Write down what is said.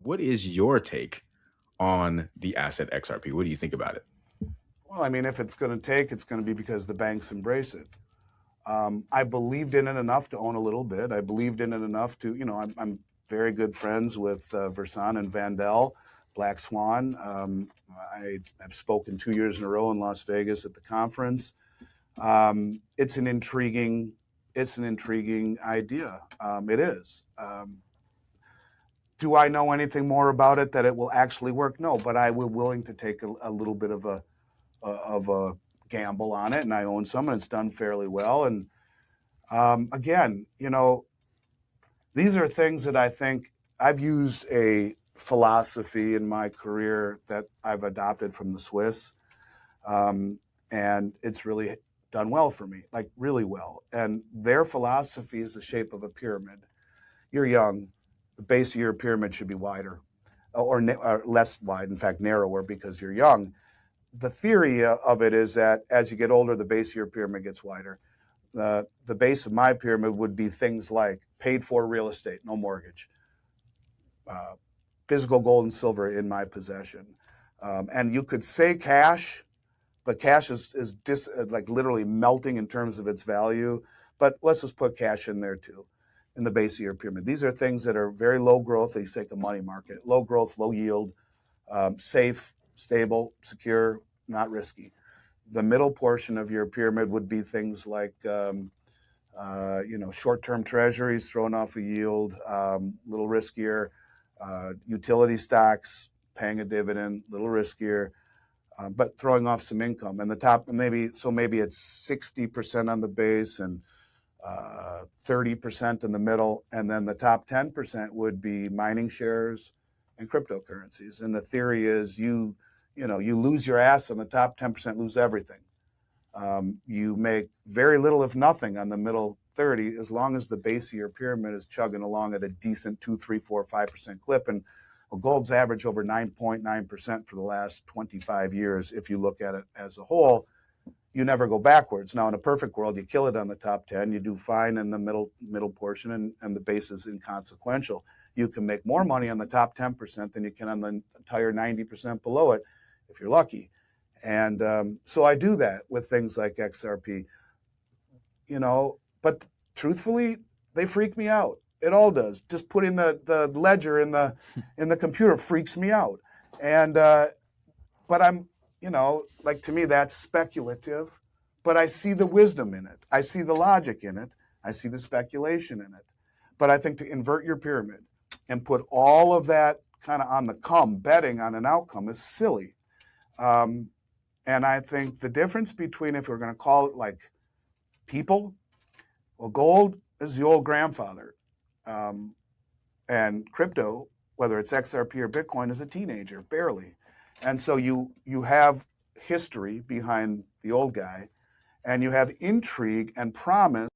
What is your take on the asset XRP? What do you think about it? Well, I mean, if it's going to take, it's going to be because the banks embrace it. I believed in it enough to own a little bit. I believed in it enough to, I'm very good friends with Versan and Vandel, Black Swan. I have spoken 2 years in a row in Las Vegas at the conference. It's an intriguing idea. It is. Do I know anything more about it that it will actually work? No, but I will willing to take a little bit of a gamble on it, and I own some, and it's done fairly well. And again, these are things that I think I've used a philosophy in my career that I've adopted from the Swiss, and it's really done well for me, like really well. And their philosophy is the shape of a pyramid. You're young, the base of your pyramid should be wider, or less wide, in fact, narrower, because you're young. The theory of it is that as you get older, the base of your pyramid gets wider. The base of my pyramid would be things like paid for real estate, no mortgage, physical gold and silver in my possession. And you could say cash, but cash is like literally melting in terms of its value. But let's just put cash in there too, in the base of your pyramid. These are things that are very low growth. They say a money market, low growth, low yield, safe, stable, secure, not risky. The middle portion of your pyramid would be things like, short-term treasuries throwing off a yield, a little riskier, utility stocks paying a dividend, a little riskier, but throwing off some income. And the top, maybe it's 60% on the base and 30% in the middle, and then the top 10% would be mining shares and cryptocurrencies. And the theory is you lose your ass on the top 10%, lose everything. You make very little, if nothing, on the middle 30, as long as the base of your pyramid is chugging along at a decent 2, 3, 4, 5% clip. And gold's averaged over 9.9% for the last 25 years. If you look at it as a whole, you never go backwards. Now, in a perfect world, you kill it on the top 10, you do fine in the middle portion, and the base is inconsequential. You can make more money on the top 10% than you can on the entire 90% below it, if you're lucky. And so I do that with things like XRP, but truthfully, they freak me out. It all does. Just putting the ledger in the computer freaks me out. And but I'm, to me, that's speculative, but I see the wisdom in it. I see the logic in it. I see the speculation in it. But I think to invert your pyramid and put all of that kind of on the come, betting on an outcome, is silly. And I think the difference between, if we're going to call it like people, well, gold is the old grandfather. And crypto, whether it's XRP or Bitcoin, is a teenager, barely. And so you have history behind the old guy, and you have intrigue and promise